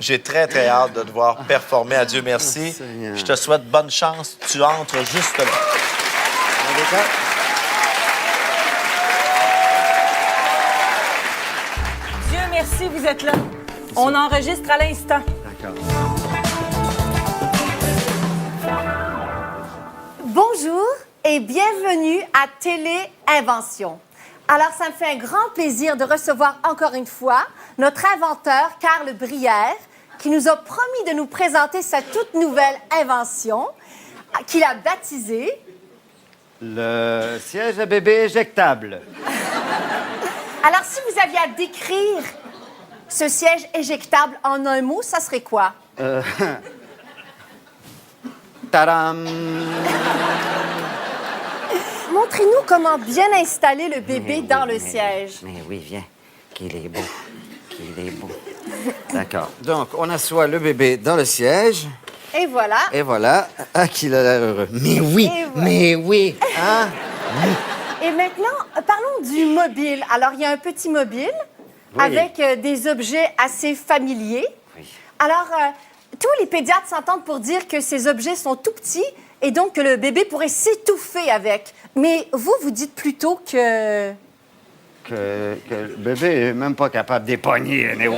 J'ai très, très hâte de te voir performer. À Dieu merci. Seigneur. Je te souhaite bonne chance. Tu entres juste là. Dieu merci, vous êtes là. On enregistre à l'instant. D'accord. Bonjour et bienvenue à Télé Invention. Alors, ça me fait un grand plaisir de recevoir encore une fois notre inventeur, Carl Brière, qui nous a promis de nous présenter sa toute nouvelle invention qu'il a baptisée... Le siège à bébé éjectable. Alors, si vous aviez à décrire ce siège éjectable en un mot, ça serait quoi? Tadam! Montrez-nous comment bien installer le bébé dans le siège. Mais oui, viens. Qu'il est beau. Qu'il est beau. D'accord. Donc, on assoit le bébé dans le siège. Et voilà. Et voilà. Ah, qu'il a l'air heureux. Mais oui, Et voilà. mais oui. Hein? Et maintenant, parlons du mobile. Alors, il y a un petit mobile Oui. avec des objets assez familiers. Oui. Alors, tous les pédiatres s'entendent pour dire que ces objets sont tout petits et donc que le bébé pourrait s'étouffer avec. Mais vous, vous dites plutôt que... Que le bébé est même pas capable d'épogner un héros.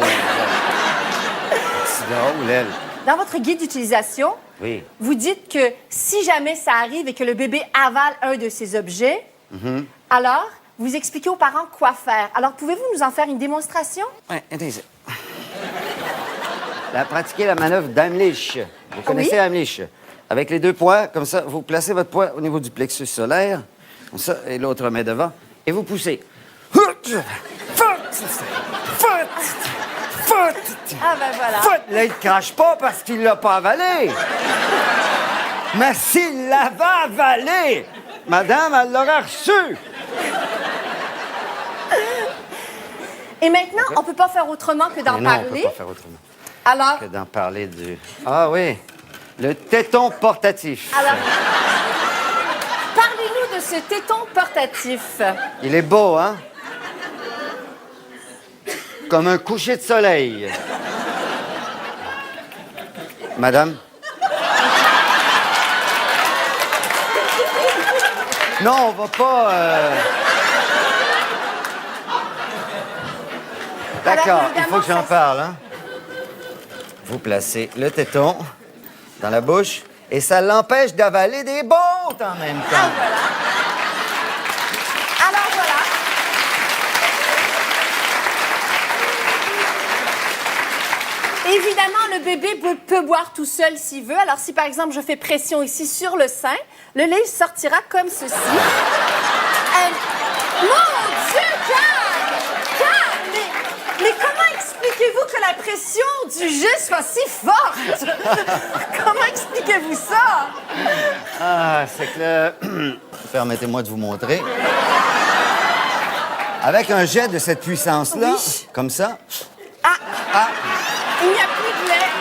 C'est drôle, elle. Dans votre guide d'utilisation, Oui. vous dites que si jamais ça arrive et que le bébé avale un de ces objets, alors vous expliquez aux parents quoi faire. Alors, pouvez-vous nous en faire une démonstration? Ouais, attendez. Pratiquez la manœuvre d'Heimlich. Vous connaissez Heimlich? Avec les deux poings, comme ça, vous placez votre poing au niveau du plexus solaire, comme ça, et l'autre main devant, et vous poussez. Ah, ben voilà. Là, il ne crache pas parce qu'il l'a pas avalé. Mais s'il l'avait avalé, madame, elle l'aurait reçu. Et maintenant, on peut pas faire autrement que d'en Mais non, on parler. peut pas faire autrement Alors, que d'en parler du... Ah oui, le téton portatif. alors parlez-nous de ce téton portatif. Il est beau, hein? Comme un coucher de soleil. Madame? Non, on va pas... D'accord, Alors, il faut que j'en parle, hein? Vous placez le téton dans la bouche et ça l'empêche d'avaler des bottes en même temps. Ah, voilà. Alors, voilà. Évidemment, le bébé peut boire tout seul s'il veut. Alors, si par exemple, je fais pression ici sur le sein, le lait sortira comme ceci. Mon Dieu, Carl! Carl! Mais comment expliquez-vous que la pression du jus soit si forte? Comment expliquez-vous ça? Ah, c'est que... Permettez-moi de vous montrer. Avec un jet de cette puissance-là, Oui. comme ça... Ah! Il n'y a plus de lait.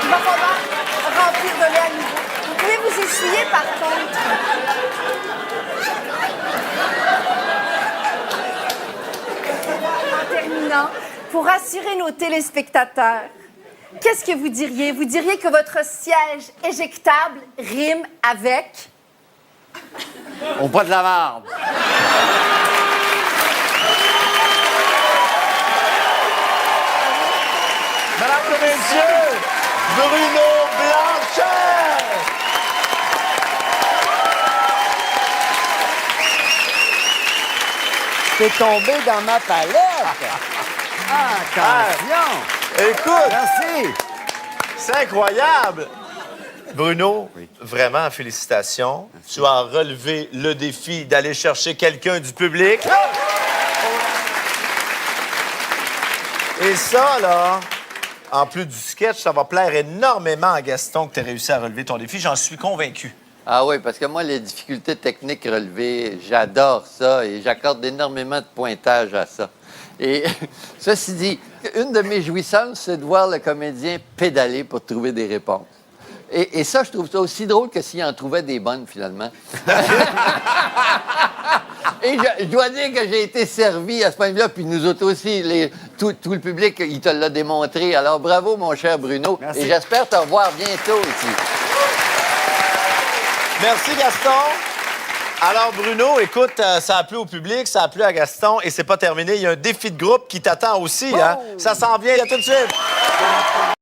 Il va falloir remplir de lait à nouveau. Vous pouvez vous essuyer, par contre. En terminant, pour rassurer nos téléspectateurs, qu'est-ce que vous diriez? Vous diriez que votre siège éjectable rime avec... On boit de la marde. Mesdames et messieurs, Bruno Blanchet! T'es tombé dans ma palette. Attention. Écoute, Merci. c'est incroyable! Bruno, vraiment, félicitations. Tu as relevé le défi d'aller chercher quelqu'un du public. Et ça, là, en plus du sketch, ça va plaire énormément à Gaston que tu aies réussi à relever ton défi. J'en suis convaincu. Ah oui, parce que moi, les difficultés techniques relevées, j'adore ça et j'accorde énormément de pointage à ça. Et ceci dit, une de mes jouissances, c'est de voir le comédien pédaler pour trouver des réponses. Et ça, je trouve ça aussi drôle que s'il en trouvait des bonnes, finalement. Et je dois dire que j'ai été servi à ce point de vue-là, puis nous autres aussi, tout le public, il te l'a démontré. Alors, bravo, mon cher Bruno. Merci. Et j'espère te revoir bientôt ici. Merci, Gaston. Alors, Bruno, écoute, ça a plu au public, ça a plu à Gaston, et c'est pas terminé. Il y a un défi de groupe qui t'attend aussi, hein? Ça s'en vient. À tout de suite.